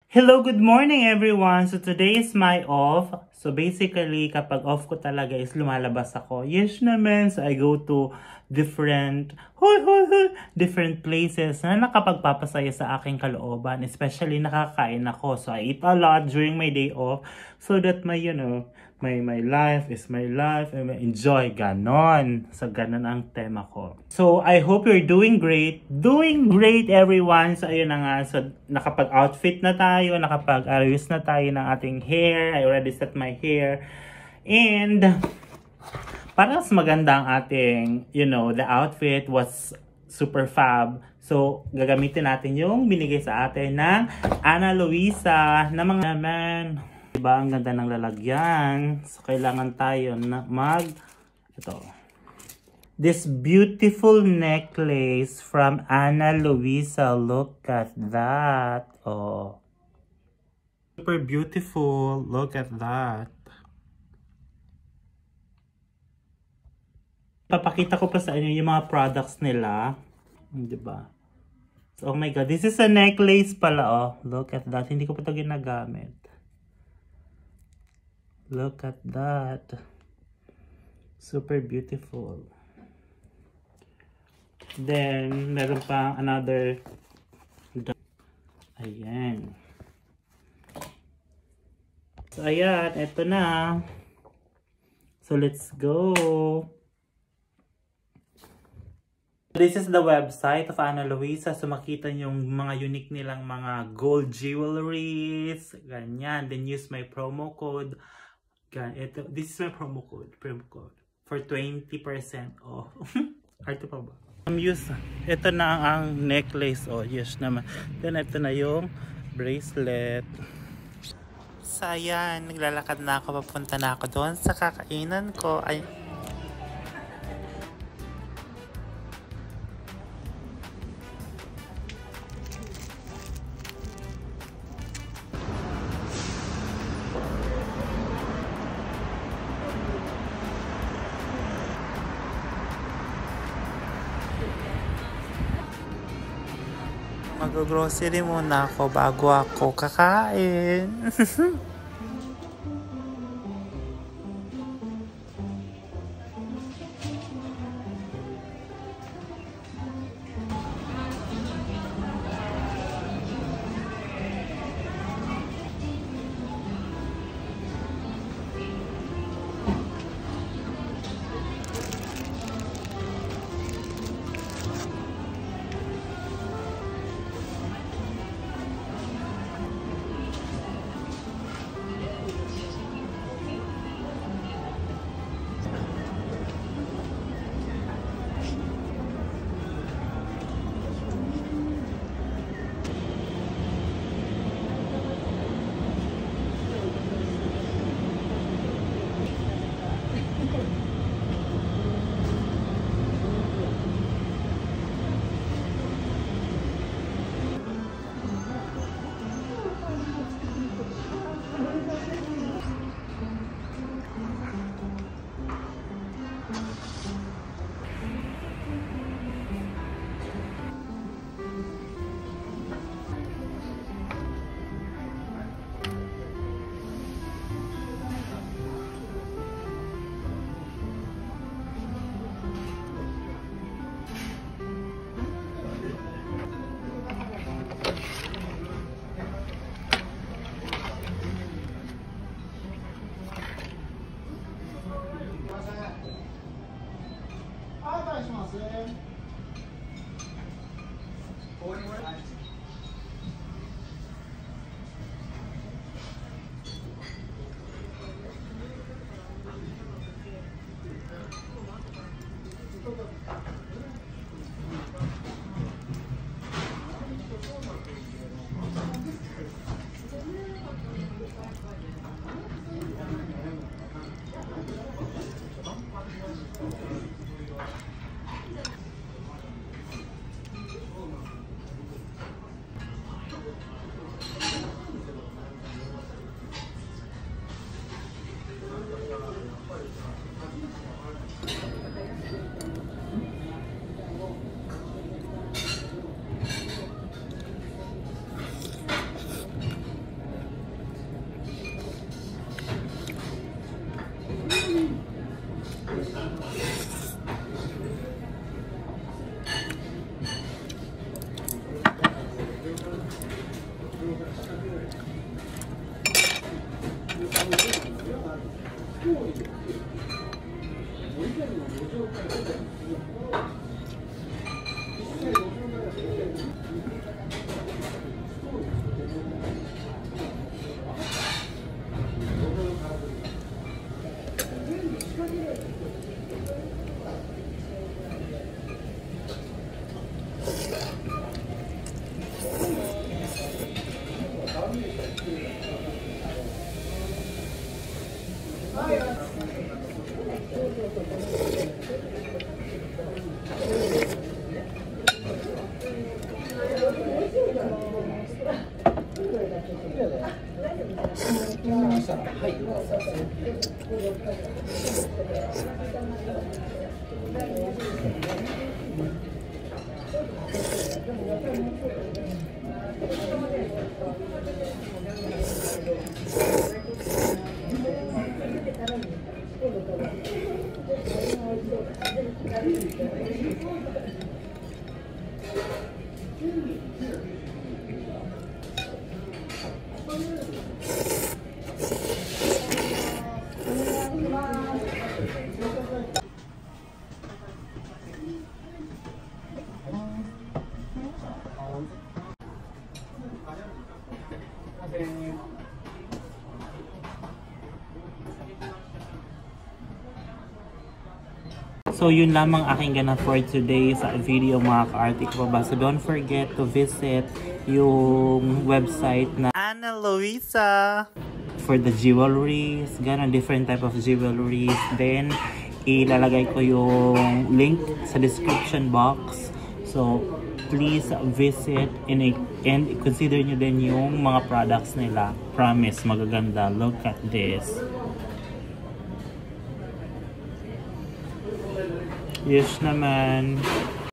Hello, good morning everyone. So today is my off. So basically, kapag off ko talaga is lumalabas ako. Yes naman. So I go to different different places na nakapagpapasaya sa aking kalooban. Especially nakakain ako. So I eat a lot during my day off so that my my life is my life and I enjoy ganon. So ganon ang tema ko. So I hope you're doing great. Doing great everyone. So ayun na nga. So nakapag-outfit na tayo. Nakapag-ayos na tayo ng ating hair. I already set my hair. And para mas maganda ang ating, the outfit was super fab. So gagamitin natin yung binigay sa atin ng Ana Luisa na mga naman. Diba, ang ganda ng lalagyan. So, kailangan tayo na this beautiful necklace from Ana Luisa. Look at that. Oh. Super beautiful. Look at that. Papakita ko pa sa inyo yung mga products nila. Diba? So, oh my God. This is a necklace pala. Oh. Look at that. Hindi ko pa ito ginagamit. Look at that. Super beautiful. Then, meron pa another. Ayan. So, ayan. Ito na. So, let's go. This is the website of Ana Luisa. So, makita yung mga unique nilang mga gold jewelries. Ganyan. Then, use my promo code. This is my promo code for 20% off. Ito pa ba? Ito na ang necklace. Oh, yes naman. Then ito na yung bracelet. So ayan, naglalakad na ako. Papunta na ako doon sa kakainan ko. Ay, mag-grocery muna ako bago ako kakain. So yun lamang aking ganap for today sa video mga ka-arte ko ba. So don't forget to visit yung website na Ana Luisa for the jewelries, ganon different type of jewelries. Then ilalagay ko yung link sa description box. So please visit and consider nyo din yung mga products nila. Promise, magaganda. Look at this. Yes naman.